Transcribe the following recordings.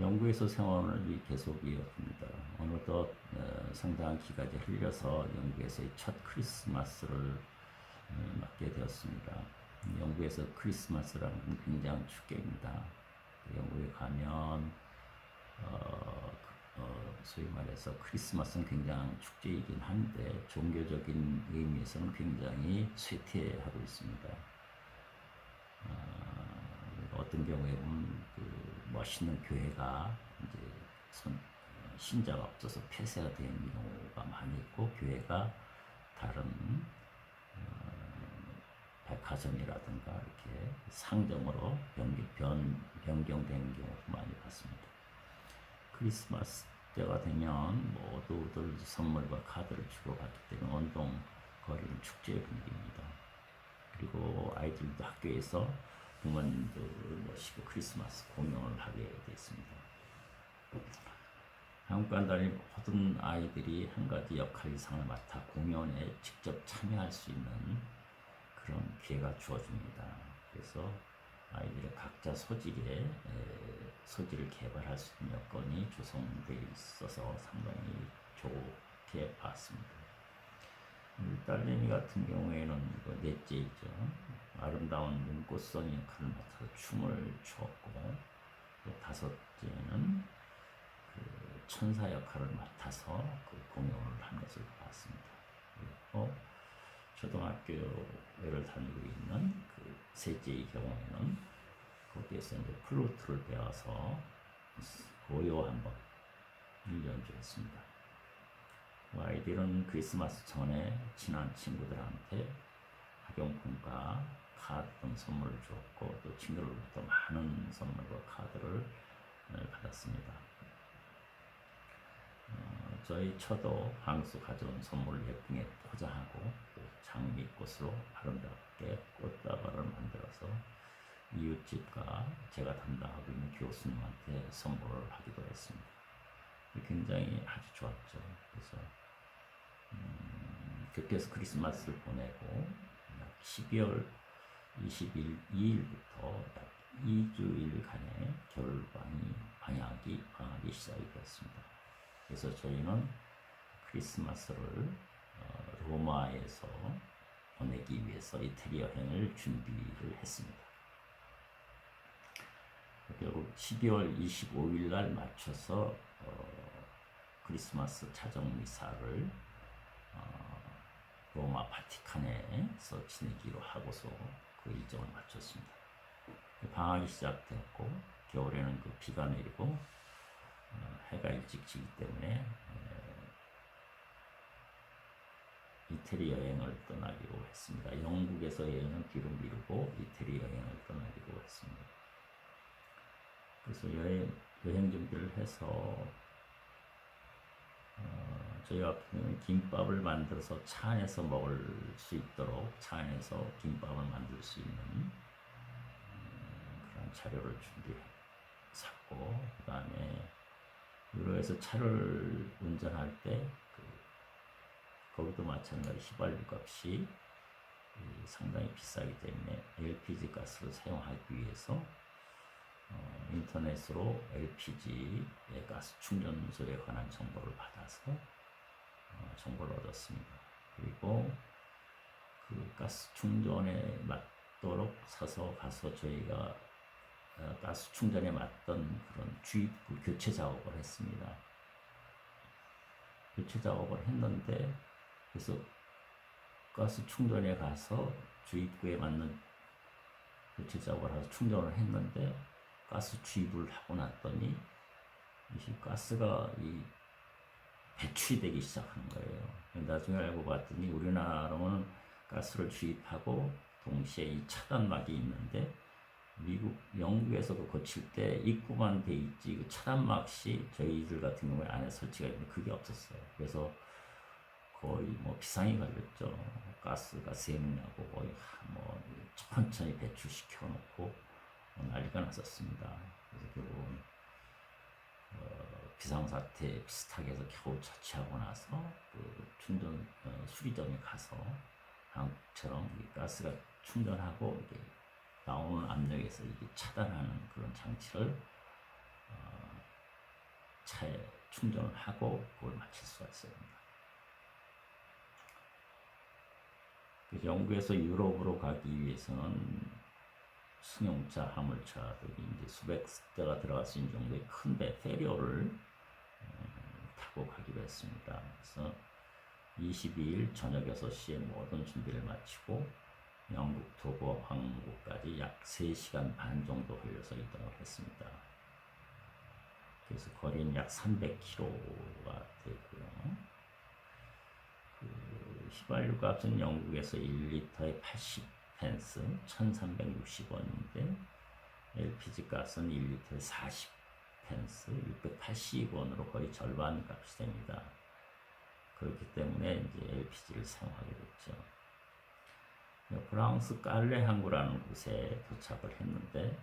영국에서 생활을 계속 이어갑니다. 어느덧 상당한 기간이 흘려서 영국에서의 첫 크리스마스를 맞게 되었습니다. 영국에서 크리스마스라는 건 굉장히 축제입니다. 영국에 가면 소위 말해서 크리스마스는 굉장히 축제이긴 한데 종교적인 의미에서는 굉장히 쇠퇴하고 있습니다. 어떤 경우에 보면 그 멋있는 교회가 이제 신자가 없어서 폐쇄가 된 경우가 많이 있고, 교회가 다른 백화점이라든가 이렇게 상점으로 변경되는 경우도 많이 봤습니다. 크리스마스 때가 되면 모두들 선물과 카드를 주고받기 때문에 온통 거리는 축제의 분위기입니다. 그리고 아이들도 학교에서 부모님들 모시고 크리스마스 공연을 하게 됐습니다. 한국관 다니는 모든 아이들이 한 가지 역할 이상을 맡아 공연에 직접 참여할 수 있는 그런 기회가 주어집니다. 그래서 아이들의 각자 소질을 개발할 수 있는 여건이 조성되어 있어서 상당히 좋게 봤습니다. 딸내미 같은 경우에는 넷째이죠. 아름다운 눈꽃선이 역할을 맡아서 춤을 추었고, 또 다섯째는 그 천사 역할을 맡아서 그 공연을 한 것을 봤습니다. 그리고 초등학교를 다니고 있는 그 셋째의 경우에는 거기에서 이제 플루트를 배워서 고요 한번 1연주했습니다. 아이들은 크리스마스 전에 친한 친구들한테 학용품과 카드 등 선물을 주었고, 또 친구들로부터 많은 선물과 카드를 받았습니다. 저희 처도 한국에서 가져온 선물을 예쁘게 포장하고 장미꽃으로 아름답게 꽃다발을 만들어서 이웃집과 제가 담당하고 있는 교수님한테 선물을 하기도 했습니다. 굉장히 아주 좋았죠. 그래서 그렇게 해서 크리스마스를 보내고 약 12월 22일부터 약 2주일간의 방학이 시작이 되었습니다. 그래서 저희는 크리스마스를 로마에서 보내기 위해서 이태리 여행을 준비를 했습니다. 결국 12월 25일 날 맞춰서 크리스마스 차정 미사를 로마 바티칸에서 지내기로 하고서 그 일정을 마쳤습니다. 방학이 시작되었고, 겨울에는 그 비가 내리고 해가 일찍 지기 때문에 이태리 여행을 떠나기로 했습니다. 영국에서 여행은 뒤로 미루고 이태리 여행을 떠나기로 했습니다. 그래서 여행 준비를 해서 저희 같은 경우는 김밥을 만들어서 차 안에서 먹을 수 있도록 차 안에서 김밥을 만들 수 있는 그런 자료를 샀고, 그 다음에 유로에서 차를 운전할 때 거기도 마찬가지 휘발유 값이 상당히 비싸기 때문에 LPG 가스를 사용하기 위해서 인터넷으로 LPG 가스 충전소에 관한 정보를 받아서 정보를 얻었습니다. 그리고 그 가스 충전에 맞도록 사서 가서 저희가 가스 충전에 맞던 그런 주입구 교체 작업을 했습니다. 교체 작업을 했는데, 그래서 가스 충전에 가서 주입구에 맞는 교체 작업을 해서 충전을 했는데, 가스 주입을 하고 났더니 이 가스가 배출되기 시작한 거예요. 나중에 알고 봤더니 우리나라는 가스를 주입하고 동시에 이 차단막이 있는데, 영국에서도 거칠 때 입구만 돼 있지 그 차단막이 저희들 같은 경우에 안에 설치가 있는데 그게 없었어요. 그래서 거의 비상이 걸렸죠. 가스가 샘나고 거의 천천히 배출시켜 놓고 난리가 났었습니다. 그래서 결국은 비상사태 비슷하게 해서 겨우 처치하고 나서 그 충전 수리점에 가서 한국처럼 가스가 충전하고 나오는 압력에서 이게 차단하는 그런 장치를 차에 충전을 하고 그걸 마칠 수가 있어야 합니다. 영국에서 유럽으로 가기 위해서는 승용차, 화물차들이 이제 수백 대가 들어갈 수 있는 정도의 큰 배, 페리어를 타고 가기로 했습니다. 그래서 22일 저녁 6시에 모든 준비를 마치고 영국 도보 항구까지 약 3시간 반 정도 걸려서 이동을 했습니다. 그래서 거리는 약 300km가 되고요. 휘발유 값은 영국에서 1리터에 80펜스, 1360원인데 LPG 값은 1리터에 40펜스, 680원으로 거의 절반 값이 됩니다. 그렇기 때문에 이제 LPG를 사용하게 됐죠. 프랑스 깔레 항구라는 곳에 도착을 했는데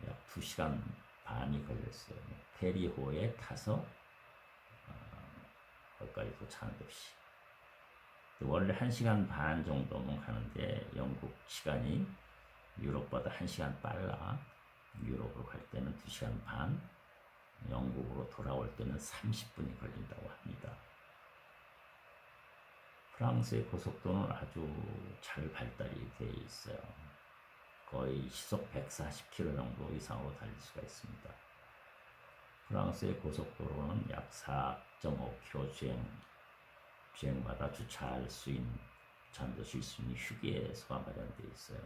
약 2시간 반이 걸렸어요. 페리호에 타서 거기까지 도착하는 것이 원래 1시간 반 정도면 가는데 영국 시간이 유럽보다 1시간 빨라. 유럽으로 갈 때는 2시간 반, 영국으로 돌아올 때는 30분이 걸린다고 합니다. 프랑스의 고속도로는 아주 잘 발달이 되어 있어요. 거의 시속 140km 정도 이상으로 달릴 수가 있습니다. 프랑스의 고속도로는 약 4.5km 주행마다 주차할 수 있는, 잠도 쉴 수 있는 휴게소가 마련되어 있어요.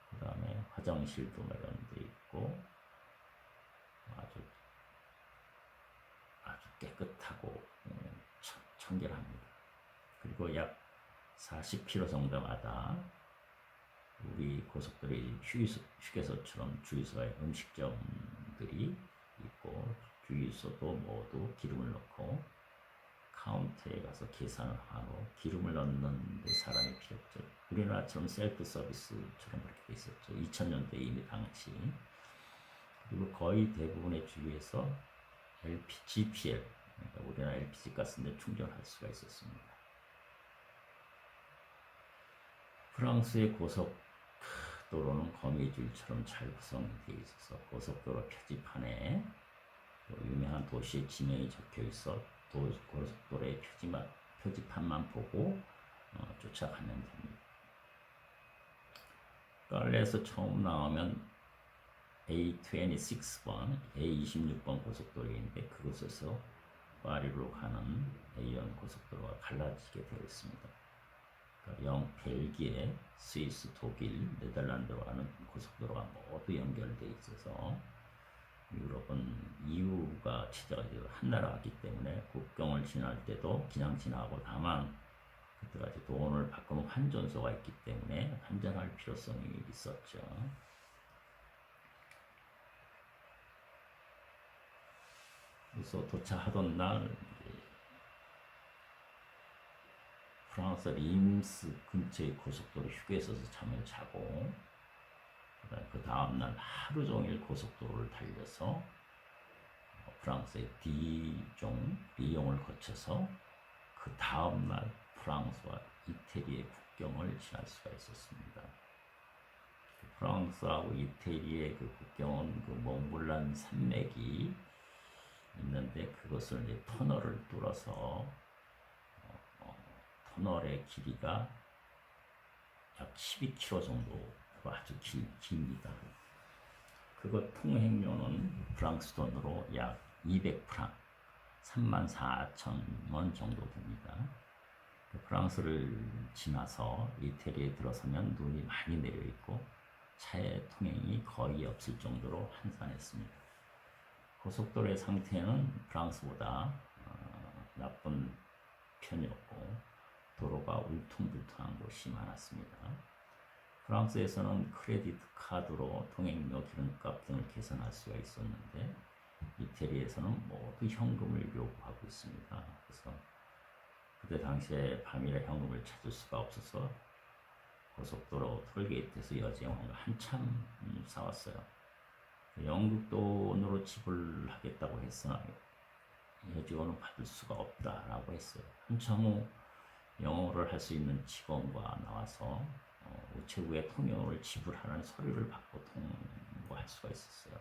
그 다음에 화장실도 마련되어 있고 아주 깨끗하고 청결합니다. 그리고 약 40km 정도마다 우리 고속도로의 휴게소처럼 주유소에 음식점들이 있고 주유소도 모두 기름을 넣고 카운터에 가서 계산을 하고 기름을 넣는 데 사람이 필요 없죠. 우리나라처럼 셀프 서비스처럼 그렇게 돼 있었죠. 2000년대 이미 당시. 그리고 거의 대부분의 주유에서 GPL, 그러니까 우리나라 LPG 가스인데 충전할 수가 있었습니다. 프랑스의 고속도로는 거미줄처럼 잘 구성되어 있어서 고속도로 표지판에 유명한 도시의 지명이 적혀 있어 고속도로의 표지판만 보고 쫓아가면 됩니다. 깔레에서 처음 나오면 A26번, A26번 고속도로인데 그곳에서 파리로 가는 A1 고속도로가 갈라지게 되어 있습니다. 벨기에, 스위스, 독일, 네덜란드로 가는 고속도로가 모두 연결되어 있어서 유럽은 EU가 체제가 한 나라이기 때문에 국경을 지날 때도 그냥 지나고 다만 그때까지 돈을 바꾸는 환전소가 있기 때문에 환전할 필요성이 있었죠. 그래서 도착하던 날 프랑스 림스 근처의 고속도로 휴게소에서 잠을 자고 그 다음날 하루 종일 고속도로를 달려서 프랑스의 리옹을 거쳐서 그 다음날 프랑스와 이태리의 국경을 지날 수가 있었습니다. 프랑스하고 이태리의 그 국경은 그 몽블란 산맥이 있는데 그것을 이제 터널을 뚫어서 터널의 길이가 약 12km 정도 아주 깁니다. 그것 통행료는 프랑스 돈으로 약 200프랑, 34,000원 정도 됩니다. 프랑스를 지나서 이태리에 들어서면 눈이 많이 내려 있고 차의 통행이 거의 없을 정도로 한산했습니다. 고속도로의 상태는 프랑스보다 나쁜 편이었고 도로가 울퉁불퉁한 곳이 많았습니다. 프랑스에서는 크레디트 카드로 통행료, 기름값 등을 계산할 수가 있었는데 이태리에서는 모두 현금을 요구하고 있습니다. 그래서 그때 당시에 밤이라 현금을 찾을 수가 없어서 고속도로 톨게이트에서 여직원과 한참 싸웠어요. 영국 돈으로 지불하겠다고 했으나 여직원은 받을 수가 없다라고 했어요. 한참 후 영어를 할 수 있는 직원과 나와서 우체국에 통영을 지불하라는 서류를 받고 통보할 수가 있었어요.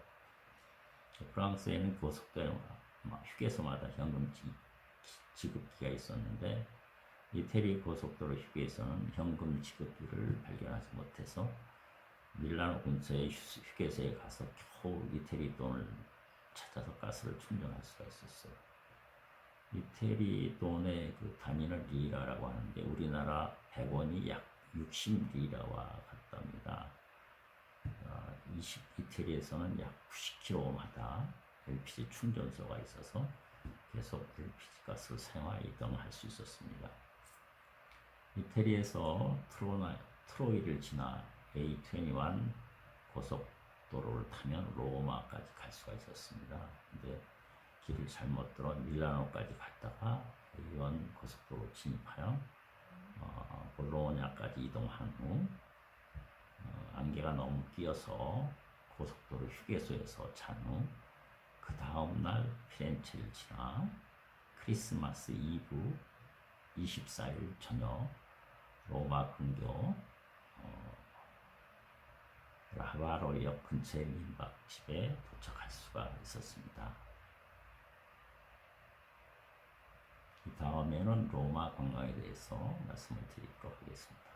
프랑스에는 고속도로가 휴게소마다 현금 지급기가 있었는데 이태리 고속도로 휴게소는 현금 지급기를 발견하지 못해서 밀라노 근처의 휴게소에 가서 겨우 이태리 돈을 찾아서 가스를 충전할 수가 있었어요. 이태리 돈의 그 단위는 리라라고 하는데 우리나라 100원이 약 60리라와 같답니다. 이태리에서는 약 90km마다 LPG 충전소가 있어서 계속 LPG 가스 생활 이동할 수 있었습니다. 이태리에서 트로이를 지나 A21 고속도로를 타면 로마까지 갈 수가 있었습니다. 근데 길을 잘못 들어 밀라노까지 갔다가 A1 고속도로 진입하여 볼로냐까지 이동한 후 안개가 너무 끼어서 고속도로 휴게소에서 잔 후 그 다음날 피렌체를 지나 크리스마스 이브 24일 저녁 로마 근교 라바로역 근처의 민박집에 도착할 수가 있었습니다. 이 다음에는 로마 관광에 대해서 말씀을 드리도록 하겠습니다.